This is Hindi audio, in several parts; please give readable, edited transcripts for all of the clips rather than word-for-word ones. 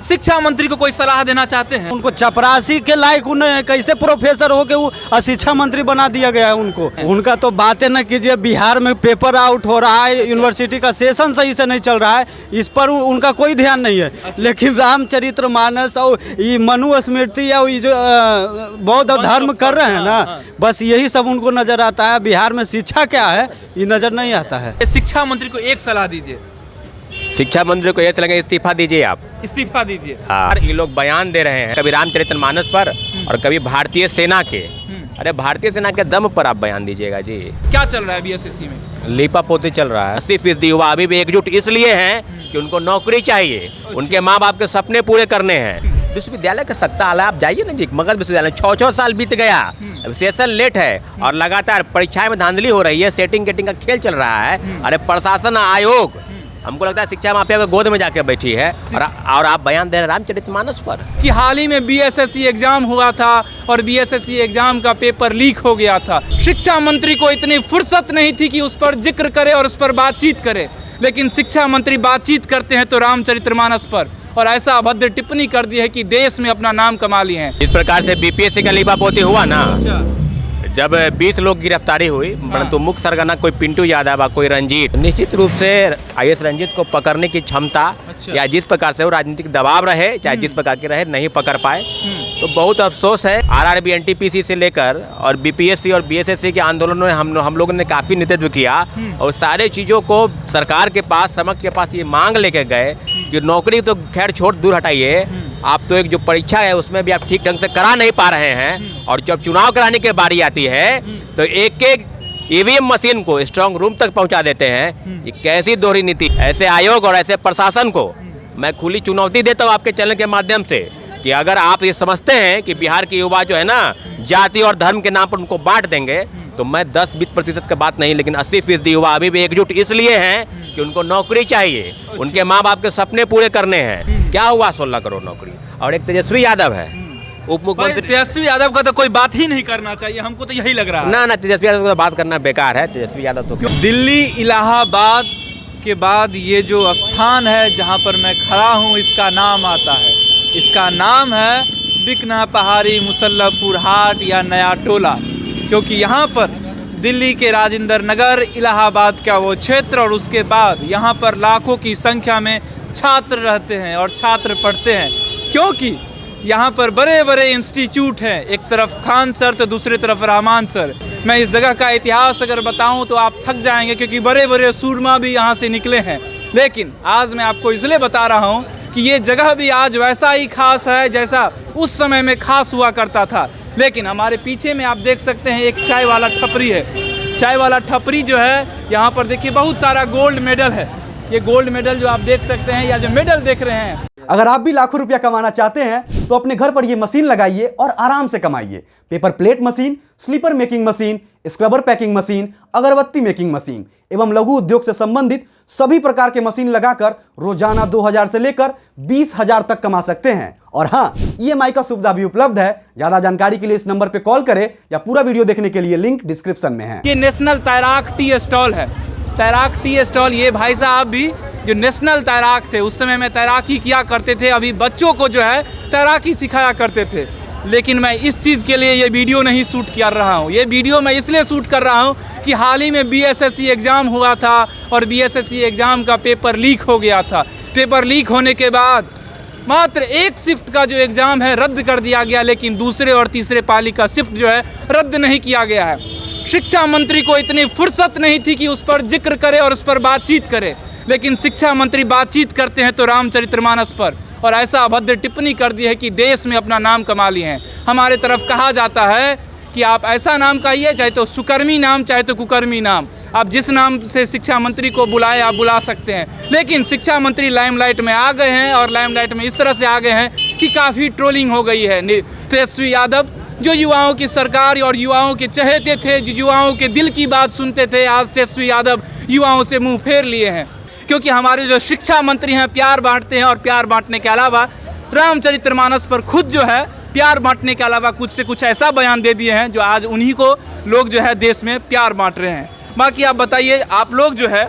शिक्षा मंत्री को कोई सलाह देना चाहते हैं? उनको चपरासी के लायक उन्हें कैसे प्रोफेसर हो के वो शिक्षा मंत्री बना दिया गया है उनको। उनका तो बातें न कीजिए, बिहार में पेपर आउट हो रहा है, यूनिवर्सिटी का सेशन सही से नहीं चल रहा है, इस पर उनका कोई ध्यान नहीं है। लेकिन रामचरितमानस और ये मनुस्मृति या ये जो बौद्ध धर्म कर रहे हैं ना, बस यही सब उनको नजर आता है। बिहार में शिक्षा क्या है ये नजर नहीं आता है। शिक्षा मंत्री को एक सलाह दीजिए। शिक्षा मंत्री को ये लगे इस्तीफा दीजिए, आप इस्तीफा दीजिए। हाँ, ये लोग बयान दे रहे हैं कभी रामचरितमानस पर और कभी भारतीय सेना के। अरे भारतीय सेना के दम पर आप बयान दीजिएगा जी। क्या चल रहा है बीएसएससी में? लीपापोती चल रहा है। 80% युवा अभी भी एकजुट इसलिए हैं कि उनको नौकरी चाहिए, उनके माँ बाप के सपने पूरे करने हैं। विश्वविद्यालय का सत्ता आला आप जाइए ना जी, मगध विश्वविद्यालय 6-6 साल बीत गया, सेशन लेट है और लगातार परीक्षाएं में धांधली हो रही है, सेटिंग गेटिंग का खेल चल रहा है। अरे प्रशासन आयोग हमको लगता है शिक्षा माफिया के गोद में जाके बैठी है और आप बयान दे रहे हैं रामचरितमानस पर। कि हाल ही में बीएसएससी एग्जाम हुआ था और बीएसएससी एग्जाम का पेपर लीक हो गया था। शिक्षा मंत्री को इतनी फुर्सत नहीं थी कि उस पर जिक्र करे और उस पर बातचीत करे, लेकिन शिक्षा मंत्री बातचीत करते हैं तो रामचरितमानस पर, और ऐसा अभद्र टिप्पणी कर दी है कि देश में अपना नाम कमा लिए हैं। इस प्रकार से बीपीएससी का लीपापोती हुआ ना, जब 20 लोग गिरफ्तारी हुई, परंतु मुख्य सरगना कोई पिंटू यादव, कोई रंजीत, निश्चित रूप से आईएएस रंजीत को पकड़ने की क्षमता या जिस प्रकार से वो राजनीतिक दबाव रहे, चाहे जिस प्रकार के रहे, नहीं पकड़ पाए। तो बहुत अफसोस है। आरआरबी एनटीपीसी से लेकर और बीपीएससी और बीएसएससी के आंदोलनों में हम लोगों ने काफ़ी नेतृत्व किया और सारे चीज़ों को सरकार के पास, समक्ष के पास ये मांग लेके गए कि नौकरी तो खैर छोड़ दूर हटाइए, आप तो एक जो परीक्षा है उसमें भी आप ठीक ढंग से करा नहीं पा रहे हैं, और जब चुनाव कराने की बारी आती है तो एक एक ईवीएम मशीन को स्ट्रांग रूम तक पहुंचा देते हैं। ये कैसी दोहरी नीति? ऐसे आयोग और ऐसे प्रशासन को मैं खुली चुनौती देता हूं आपके चैनल के माध्यम से कि अगर आप ये समझते हैं कि बिहार के युवा जो है ना जाति और धर्म के नाम पर उनको बांट देंगे, तो मैं 10-20% की बात नहीं, लेकिन 80% युवा अभी भी एकजुट इसलिए हैं कि उनको नौकरी चाहिए, उनके माँ बाप के सपने पूरे करने हैं। क्या हुआ 16 करोड़ नौकरी? और एक तेजस्वी यादव है उप मुख्यमंत्री। तेजस्वी यादव का तो कोई बात ही नहीं करना चाहिए, हमको तो यही लग रहा है। ना तेजस्वी यादव को बात करना बेकार है। तेजस्वी यादव तो दिल्ली इलाहाबाद के बाद ये जो स्थान है जहाँ पर मैं खड़ा हूँ, इसका नाम आता है, इसका नाम है बिकना पहाड़ी मुसल्लमपुर हाट या नया टोला, क्योंकि यहाँ पर दिल्ली के राजेंद्र नगर, इलाहाबाद का वो क्षेत्र, और उसके बाद यहाँ पर लाखों की संख्या में छात्र रहते हैं और छात्र पढ़ते हैं, क्योंकि यहाँ पर बड़े बड़े इंस्टीट्यूट हैं, एक तरफ खान सर तो दूसरी तरफ रहमान सर। मैं इस जगह का इतिहास अगर बताऊँ तो आप थक जाएंगे, क्योंकि बड़े बड़े सूरमा भी यहाँ से निकले हैं। लेकिन आज मैं आपको इसलिए बता रहा हूँ कि ये जगह भी आज वैसा ही खास है जैसा उस समय में खास हुआ करता था। लेकिन हमारे पीछे में आप देख सकते हैं एक चाय वाला ठपरी है। चाय वाला ठपरी जो है, यहाँ पर देखिए बहुत सारा गोल्ड मेडल है। ये गोल्ड मेडल जो आप देख सकते हैं या जो मेडल देख रहे हैं, अगर आप भी लाखों रुपया कमाना चाहते हैं तो अपने घर पर ये मशीन लगाइए और आराम से कमाइए। Paper plate machine, slipper making machine, scrubber packing machine, अगरबत्ती मेकिंग मशीन एवं लघु उद्योग से संबंधित सभी प्रकार के मशीन लगाकर रोजाना 2000 से लेकर 20,000 तक कमा सकते हैं। और हाँ, EMI का सुविधा भी उपलब्ध है। ज्यादा जानकारी के लिए इस नंबर पर कॉल करें या पूरा वीडियो देखने के लिए लिंक डिस्क्रिप्शन में है। ये नेशनल तैराक टी स्टॉल है। तैराक टी स्टॉल, ये भाई साहब भी जो नेशनल तैराक थे, उस समय में तैराकी किया करते थे, अभी बच्चों को जो है तैराकी सिखाया करते थे। लेकिन मैं इस चीज़ के लिए ये वीडियो नहीं शूट कर रहा हूँ। ये वीडियो मैं इसलिए शूट कर रहा हूँ कि हाल ही में बीएसएससी एग्ज़ाम हुआ था और बीएसएससी एग्ज़ाम का पेपर लीक हो गया था। पेपर लीक होने के बाद मात्र एक शिफ्ट का जो एग्ज़ाम है रद्द कर दिया गया, लेकिन दूसरे और तीसरे पाली का शिफ्ट जो है रद्द नहीं किया गया है। शिक्षा मंत्री को इतनी फुर्सत नहीं थी कि उस पर जिक्र करे और उस पर बातचीत करे, लेकिन शिक्षा मंत्री बातचीत करते हैं तो रामचरितमानस पर, और ऐसा अभद्र टिप्पणी कर दी है कि देश में अपना नाम कमा लिए हैं। हमारे तरफ कहा जाता है कि आप ऐसा नाम कहिए, चाहे तो सुकर्मी नाम, चाहे तो कुकर्मी नाम, आप जिस नाम से शिक्षा मंत्री को बुलाए आप बुला सकते हैं। लेकिन शिक्षा मंत्री लाइमलाइट में आ गए हैं, और लाइमलाइट में इस तरह से आ गए हैं कि काफ़ी ट्रोलिंग हो गई है। तेजस्वी यादव जो युवाओं की सरकार और युवाओं के चहेते थे, जो युवाओं के दिल की बात सुनते थे, आज तेजस्वी यादव युवाओं से मुँह फेर लिए हैं। क्योंकि हमारे जो शिक्षा मंत्री हैं प्यार बांटते हैं, और प्यार बांटने के अलावा रामचरितमानस पर खुद जो है प्यार बांटने के अलावा कुछ से कुछ ऐसा बयान दे दिए हैं जो आज उन्हीं को लोग जो है देश में प्यार बांट रहे हैं। बाकी आप बताइए, आप लोग जो है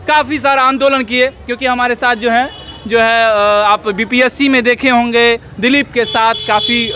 काफ़ी सारा आंदोलन किए, क्योंकि हमारे साथ जो है जो है आप बीपीएससी में देखे होंगे दिलीप के साथ काफ़ी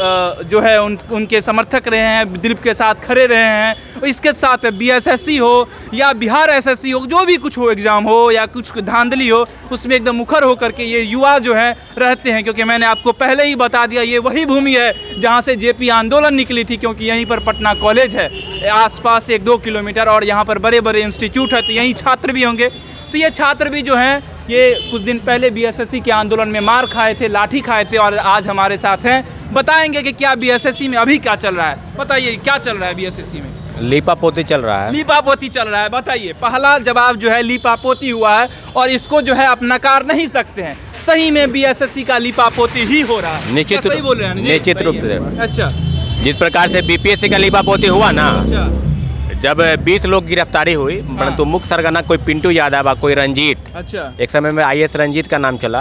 जो है उनके समर्थक रहे हैं, दिलीप के साथ खड़े रहे हैं। इसके साथ बीएसएससी हो या बिहार एसएससी हो, जो भी कुछ हो, एग्ज़ाम हो या कुछ धांधली हो, उसमें एकदम मुखर होकर के ये युवा जो है रहते हैं। क्योंकि मैंने आपको पहले ही बता दिया, ये वही भूमि है जहाँ से जेपी आंदोलन निकली थी, क्योंकि यहीं पर पटना कॉलेज है, आसपास 1-2 किलोमीटर, और यहाँ पर बड़े बड़े इंस्टीट्यूट है, तो यहीं छात्र भी होंगे। तो ये छात्र भी जो हैं ये कुछ दिन पहले बीएसएससी के आंदोलन में मार खाए थे, लाठी खाए थे, और आज हमारे साथ हैं। बताएंगे कि क्या बीएसएससी में अभी क्या चल रहा है। बताइए क्या चल रहा है बीएसएससी में? लीपापोती चल रहा है। लीपापोती चल रहा है। बताइए, पहला जवाब जो है लीपापोती हुआ है, और इसको जो है आप नकार नहीं सकते हैं। सही में बीएसएससी का लीपापोती ही हो रहा है। निश्चित सही बोल रहे हैं? निश्चित रूप से। अच्छा, जिस प्रकार से बीपीएससी का लीपापोती हुआ ना, अच्छा, जब 20 लोग गिरफ्तारी हुई, परंतु मुख्य सरगना कोई पिंटू यादव, कोई रंजीत, अच्छा, एक समय में आईएएस रंजीत का नाम चला।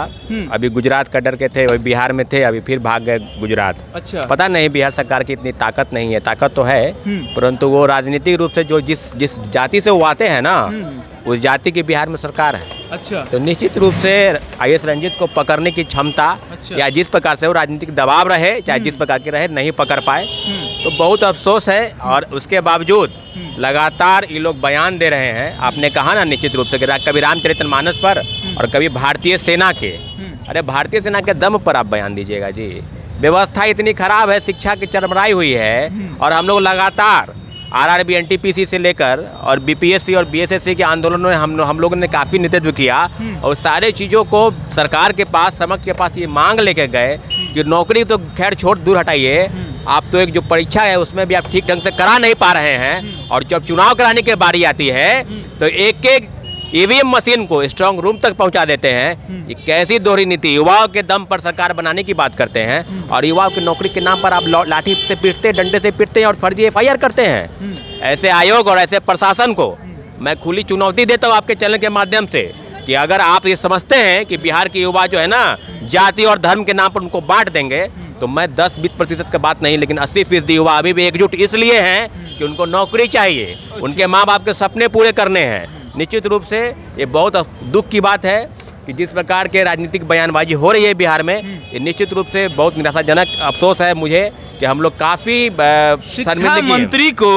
अभी गुजरात कटर के थे, अभी बिहार में थे, अभी फिर भाग गए गुजरात। अच्छा, पता नहीं बिहार सरकार की इतनी ताकत नहीं है, ताकत तो है, परंतु वो राजनीतिक रूप से जो जिस जाति से वो आते हैं ना, उस जाति की बिहार में सरकार है। अच्छा, तो निश्चित रूप से आईएएस रंजीत को पकड़ने की क्षमता, अच्छा, या जिस प्रकार से वो राजनीतिक दबाव रहे, चाहे जिस प्रकार के रहे, नहीं पकड़ पाए, तो बहुत अफसोस है। और उसके बावजूद लगातार ये लोग बयान दे रहे हैं। आपने कहा ना निश्चित रूप से, कभी रामचरितमानस पर और कभी भारतीय सेना के। अरे भारतीय सेना के दम पर आप बयान दीजिएगा जी। व्यवस्था इतनी खराब है, शिक्षा की चरमराई हुई है, और हम लोग लगातार आरआरबी एनटीपीसी से लेकर और बीपीएससी और बीएसएससी के आंदोलनों में हम लोगों ने काफ़ी नेतृत्व किया, और सारे चीज़ों को सरकार के पास, समक्ष के पास ये मांग लेके गए कि नौकरी तो खैर छोड़ दूर हटाइए, आप तो एक जो परीक्षा है उसमें भी आप ठीक ढंग से करा नहीं पा रहे हैं, और जब चुनाव कराने की बारी आती है तो एक एक ईवीएम मशीन को स्ट्रांग रूम तक पहुंचा देते हैं। ये कैसी दोहरी नीति, युवाओं के दम पर सरकार बनाने की बात करते हैं, और युवाओं की नौकरी के नाम पर आप लाठी से पीटते, डंडे से पीटते हैं और फर्जी एफआईआर करते हैं। ऐसे आयोग और ऐसे प्रशासन को मैं खुली चुनौती देता हूँ आपके चैनल के माध्यम से, कि अगर आप ये समझते हैं कि बिहार के युवा जो है ना जाति और धर्म के नाम पर उनको बांट देंगे, तो मैं 10-20% का बात नहीं, लेकिन 80% युवा अभी भी एकजुट इसलिए हैं कि उनको नौकरी चाहिए, उनके माँ बाप के सपने पूरे करने हैं। निश्चित रूप से ये बहुत दुख की बात है कि जिस प्रकार के राजनीतिक बयानबाजी हो रही है बिहार में, ये निश्चित रूप से बहुत निराशाजनक। अफसोस है मुझे कि हम लोग काफ़ी शिक्षा मंत्री को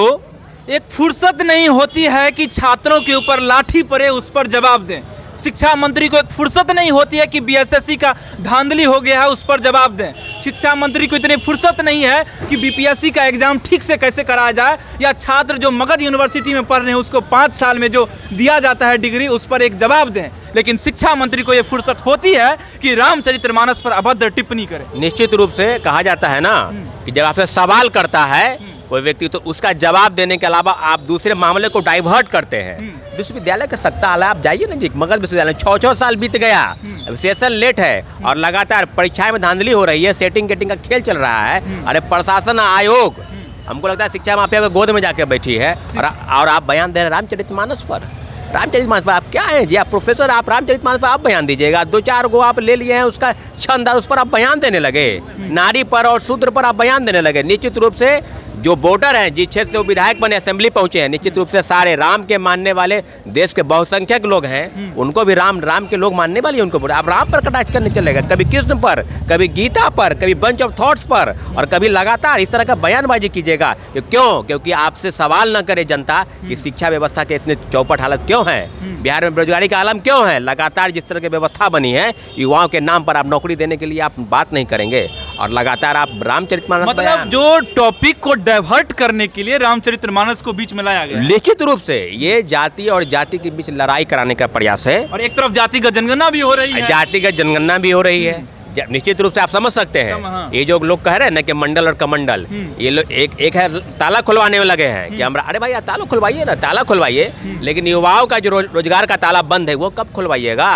एक फुर्सत नहीं होती है कि छात्रों के ऊपर लाठी पड़े, उस पर जवाब दें। शिक्षा मंत्री को एक फुर्सत नहीं होती है कि बीएसएससी का धांधली हो गया है, उस पर जवाब दें। शिक्षा मंत्री को इतनी फुर्सत नहीं है कि बीपीएससी का एग्जाम ठीक से कैसे कराया जाए, या छात्र जो मगध यूनिवर्सिटी में पढ़ रहे हैं उसको 5 साल में जो दिया जाता है डिग्री, उस पर एक जवाब दें। लेकिन शिक्षा मंत्री को ये फुर्सत होती है कि रामचरितमानस पर अभद्र टिप्पणी करें। निश्चित रूप से कहा जाता है ना कि जब आपसे सवाल करता है कोई व्यक्ति, तो उसका जवाब देने के अलावा आप दूसरे मामले को डाइवर्ट करते हैं। विश्वविद्यालय का सत्ता आला, आप जाइए ना जी, मगध विश्वविद्यालय 6 साल बीत गया, सेशन लेट है, और लगातार परीक्षाएं में धांधली हो रही है, सेटिंग गेटिंग का खेल चल रहा है। अरे प्रशासन आयोग, हमको लगता है शिक्षा माफिया के गोद में जाके बैठी है, और आप बयान दे रहे हैं रामचरितमानस पर। रामचरितमानस पर आप क्या हैं जी? आप प्रोफेसर, आप रामचरितमानस पर आप बयान दीजिएगा। 2-4 गो आप ले लिए हैं उसका छंद, उस पर आप बयान देने लगे। नारी पर और शूद्र पर आप बयान देने लगे। निश्चित रूप से जो वोटर हैं, जिस क्षेत्र से वो विधायक बने, असेंबली पहुंचे हैं, निश्चित रूप से सारे राम के मानने वाले देश के बहुसंख्यक लोग हैं, उनको भी राम के लोग मानने वाले उनको बोले। आप राम पर कटाक्ष करने चलेगा, कभी कृष्ण पर, कभी गीता पर, कभी बंच ऑफ थॉट्स पर, और कभी लगातार इस तरह का बयानबाजी कीजिएगा। क्यों? क्योंकि आपसे सवाल न करे जनता कि शिक्षा व्यवस्था के इतने चौपट हालत क्यों है, बिहार में बेरोजगारी का आलम क्यों है। लगातार जिस तरह की व्यवस्था बनी है, युवाओं के नाम पर आप नौकरी देने के लिए आप बात नहीं करेंगे, और लगातार आप रामचरितमानस, मतलब जो टॉपिक को डाइवर्ट करने के लिए रामचरितमानस को बीच में लाया गया। निश्चित रूप से ये जाति और जाति के बीच लड़ाई कराने का प्रयास है, और एक तरफ जातिगत जनगणना भी हो रही है, जातिगत जनगणना भी हो रही है। निश्चित रूप से आप समझ सकते हैं। ये जो लोग कह रहे हैं ना कि मंडल और कमंडल, ये लोग एक है ताला खुलवाने में लगे हैं कि हमरा, अरे भाई ताला खुलवाइए ना, ताला खुलवाइए, लेकिन युवाओं का जो रोजगार का ताला बंद है वो कब खुलवाइएगा?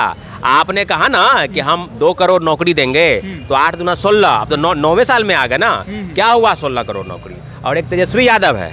आपने कहा ना कि हम 2 करोड़ नौकरी देंगे, तो 8 दूना 16, अब तो 9वें साल में आ गए ना। क्या हुआ 16 करोड़ नौकरी? और एक तेजस्वी यादव है,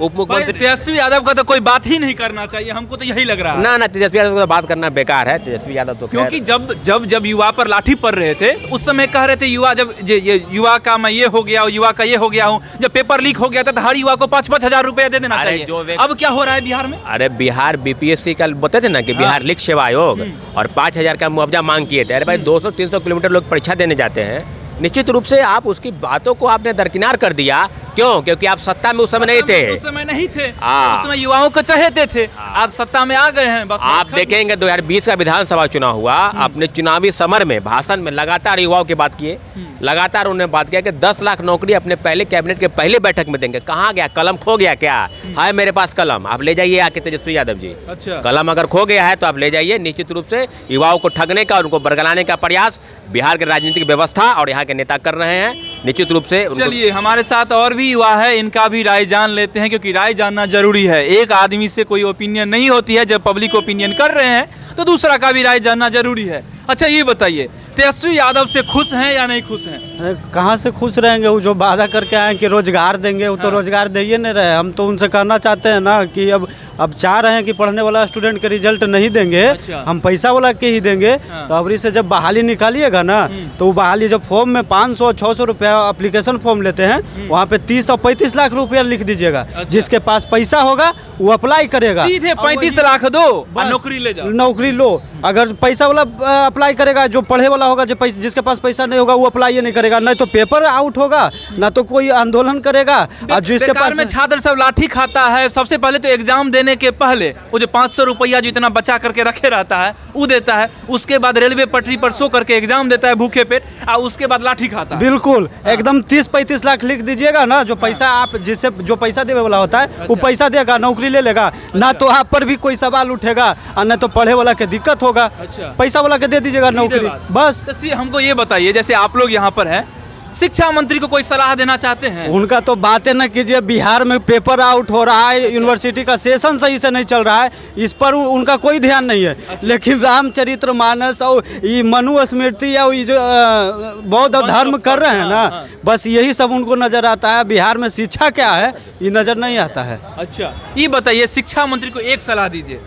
उप मुख्यमंत्री तेजस्वी यादव का तो कोई बात ही नहीं करना चाहिए, हमको तो यही लग रहा है। ना तेजस्वी यादव को तो बात करना बेकार है। तेजस्वी यादव तो क्योंकि जब युवा पर लाठी पड़ रहे थे तो उस समय कह रहे थे युवा, जब ये युवा का मैं ये हो गया, युवा का ये हो गया हूँ, जब पेपर लीक हो गया था तो हर युवा को 5-5 हजार रुपया दे देना चाहिए। अब क्या हो रहा है बिहार में? अरे बिहार BPSC का बताते थे ना कि बिहार लीक सेवा आयोग और 5,000 का मुआवजा मांग किए थे। अरे भाई 200-300 किलोमीटर लोग परीक्षा देने जाते हैं, निश्चित रूप से आप उसकी बातों को आपने दरकिनार कर दिया। क्यों? क्योंकि आप सत्ता में उस समय नहीं थे। उस समय नहीं थे, उस समय युवाओं को चाहते थे, आज सत्ता में आ गए हैं। बस आप देखेंगे 2020 का विधानसभा चुनाव हुआ, अपने चुनावी समर में भाषण में लगातार युवाओं की बात किए, लगातार उन्होंने बात किया कि 10 लाख नौकरी अपने पहले कैबिनेट के पहले बैठक में देंगे। कहाँ गया कलम? खो गया क्या? है मेरे पास कलम, आप ले जाइए आके तेजस्वी यादव जी। अच्छा, कलम अगर खो गया है तो आप ले जाइए। निश्चित रूप से युवाओं को ठगने का और उनको बरगलाने का प्रयास बिहार के राजनीतिक व्यवस्था और यहाँ के नेता कर रहे हैं। निश्चित रूप से चलिए हमारे साथ और भी युवा है, इनका भी राय जान लेते हैं, क्योंकि राय जानना जरूरी है। एक आदमी से कोई ओपिनियन नहीं होती है, जब पब्लिक ओपिनियन कर रहे हैं तो दूसरा का भी राय जानना जरूरी है। अच्छा ये बताइए, तेजस्वी यादव से खुश हैं या नहीं खुश हैं? कहाँ से खुश रहेंगे? वो जो वादा करके आए कि रोजगार देंगे, वो तो रोजगार दे ही नहीं रहे। हम तो उनसे कहना चाहते हैं ना कि अब चाह रहे हैं कि पढ़ने वाला स्टूडेंट के रिजल्ट नहीं देंगे, अच्छा। हम पैसा वाला के ही देंगे। तो अबरी से जब बहाली निकालिएगा ना, तो वो बहाली जब फॉर्म में 500-600 रुपया एप्लीकेशन फॉर्म लेते हैं, वहाँ पे 30 और 35 लाख रुपया लिख दीजिएगा। जिसके पास पैसा होगा वो अप्लाई करेगा, सीधे 35 लाख दो और नौकरी ले जाओ। नौकरी लो। अगर पैसा वाला अप्लाई करेगा, जो पढ़े वाला होगा, जो जिसके पास पैसा नहीं होगा वो अप्लाई नहीं करेगा, नहीं तो पेपर आउट होगा, ना तो कोई आंदोलन करेगा। और जिसके पास में छात्र सब लाठी खाता है। सबसे पहले तो एग्जाम देने के पहले वो जो 500 रुपया जो इतना बचा करके रखे रहता है वो देता है, उसके बाद रेलवे पटरी पर सो करके एग्जाम देता है भूखे पेट, और उसके बाद लाठी खाता है। बिल्कुल एकदम 30-35 लाख लिख दीजिएगा ना, जो पैसा आप जिससे जो पैसा देने वाला होता है वो पैसा देगा, नौकरी ले लेगा। ना तो आप पर भी कोई सवाल उठेगा और न तो पढ़े वाला के दिक्कत होगा। पैसा वाला के दे दीजिएगा नौकरी बस। तो हमको ये बताइए, जैसे आप लोग यहाँ पर हैं, शिक्षा मंत्री को कोई सलाह देना चाहते हैं? उनका तो बातें न कीजिए। बिहार में पेपर आउट हो रहा है, यूनिवर्सिटी का सेशन सही से नहीं चल रहा है, इस पर उनका कोई ध्यान नहीं है। लेकिन रामचरितमानस और ये मनुस्मृति या ये जो बौद्ध धर्म कर रहे हैं ना, बस यही सब उनको नजर आता है। बिहार में शिक्षा क्या है ये नजर नहीं आता है। अच्छा ये बताइए, शिक्षा मंत्री को एक सलाह दीजिए।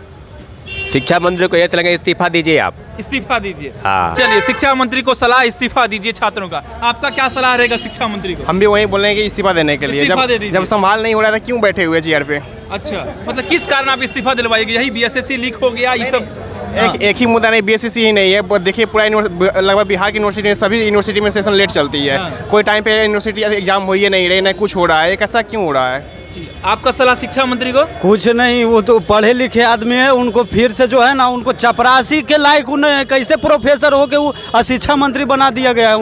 शिक्षा मंत्री को ये लगे इस्तीफा दीजिए, आप इस्तीफा दीजिए। हाँ। चलिए शिक्षा मंत्री को सलाह इस्तीफा दीजिए छात्रों का। आपका क्या सलाह रहेगा शिक्षा मंत्री को? हम भी वही बोलेंगे कि इस्तीफा देने के लिए। इस्तीफा दे दीजिए। जब संभाल नहीं हो रहा था क्यों बैठे हुए चेयर पे? अच्छा, मतलब किस कारण आप इस्तीफा दिलवाइएगा? यही BSSC लीक हो गया, ये सब एक ही मुद्दा नहीं, BSSC ही नहीं है। देखिए पूरा लगभग बिहार की यूनिवर्सिटी में, सभी यूनिवर्सिटी में सेशन लेट चलती है। कोई टाइम पे यूनिवर्सिटी एग्जाम हो ही नहीं रहे, ना कुछ हो रहा है। ऐसा क्यों हो रहा है? आपका सलाह शिक्षा मंत्री को? कुछ नहीं, वो तो पढ़े लिखे आदमी है, उनको फिर से जो है ना, उनको चपरासी के लायक उन्हें कैसे प्रोफेसर हो के वो शिक्षा मंत्री बना दिया गया है।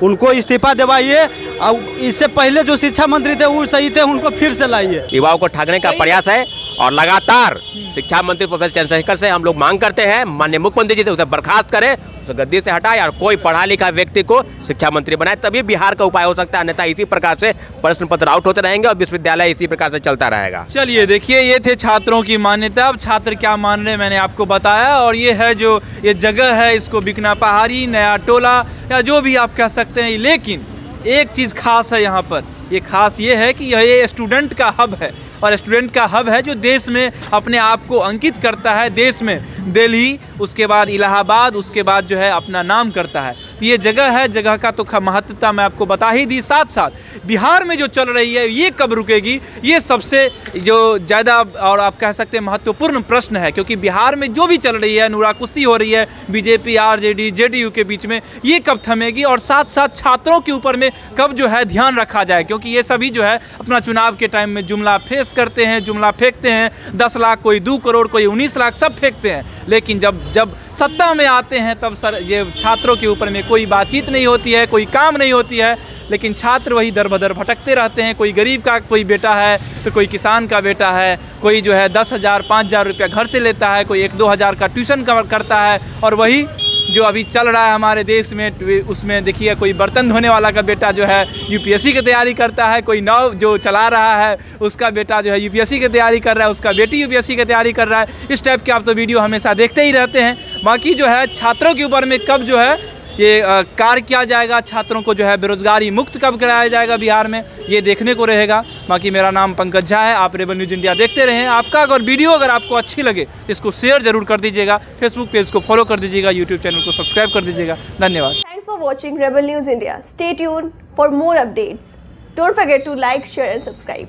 उनको इस्तीफा दिलवाइए, और इससे पहले जो शिक्षा मंत्री थे वो सही थे, उनको फिर से लाइए। युवाओं को ठगने का प्रयास है और लगातार शिक्षा मंत्री प्रोफेसर चंद्रशेखर से हम लोग मांग करते हैं, माननीय मुख्यमंत्री जी से उसे बर्खास्त करें, उसे गद्दी से हटाए और कोई पढ़ा लिखा व्यक्ति को शिक्षा मंत्री बनाए, तभी बिहार का उपाय हो सकता है। अन्यथा इसी प्रकार से प्रश्न पत्र आउट होते रहेंगे और विश्वविद्यालय इसी प्रकार से चलता रहेगा। चलिए देखिए, ये थे छात्रों की मान्यता। अब छात्र क्या मान रहे हैं मैंने आपको बताया, और ये है जो ये जगह है, इसको बिकना पहाड़ी, नया टोला या जो भी आप कह सकते हैं। लेकिन एक चीज़ खास है यहाँ पर, ये खास ये है कि यह स्टूडेंट का हब है, और स्टूडेंट का हब है जो देश में अपने आप को अंकित करता है। देश में दिल्ली, उसके बाद इलाहाबाद, उसके बाद जो है अपना नाम करता है। तो ये जगह है, जगह का तो महत्वता मैं आपको बता ही दी। साथ साथ बिहार में जो चल रही है ये कब रुकेगी, ये सबसे जो ज़्यादा और आप कह सकते हैं महत्वपूर्ण प्रश्न है। क्योंकि बिहार में जो भी चल रही है, नूरा कुश्ती हो रही है BJP RJD JDU के बीच में, ये कब थमेगी, और साथ साथ छात्रों के ऊपर में कब जो है ध्यान रखा जाए। क्योंकि ये सभी जो है अपना चुनाव के टाइम में जुमला फेस करते हैं, जुमला फेंकते हैं। 10 लाख, कोई 2 करोड़, कोई 19 लाख, सब फेंकते हैं। लेकिन जब सत्ता में आते हैं तब सर ये छात्रों के ऊपर में कोई बातचीत नहीं होती है, कोई काम नहीं होती है। लेकिन छात्र वही दर बदर भटकते रहते हैं। कोई गरीब का कोई बेटा है तो कोई किसान का बेटा है, कोई जो है 10,000 5,000 रुपया घर से लेता है, कोई 1-2 हज़ार का ट्यूशन करता है। और वही जो अभी चल रहा है हमारे देश में, उसमें देखिए कोई बर्तन धोने वाला का बेटा जो है UPSC की तैयारी करता है, कोई नाव जो चला रहा है उसका बेटा जो है UPSC की तैयारी कर रहा है, उसका बेटी UPSC की तैयारी कर रहा है। इस टाइप के आप तो वीडियो हमेशा देखते ही रहते हैं। बाकी जो है छात्रों के ऊपर में कब जो है ये कार्य किया जाएगा, छात्रों को जो है बेरोजगारी मुक्त कब कराया जाएगा बिहार में, ये देखने को रहेगा। बाकी मेरा नाम पंकज झा है, आप रेबल न्यूज़ इंडिया देखते रहें। आपका अगर वीडियो अगर आपको अच्छी लगे इसको शेयर जरूर कर दीजिएगा, फेसबुक पेज को फॉलो कर दीजिएगा, यूट्यूब चैनल को सब्सक्राइब कर दीजिएगा। धन्यवाद। Thanks for watching Rebel News India. Stay tuned for more updates. Don't forget to like, share and subscribe.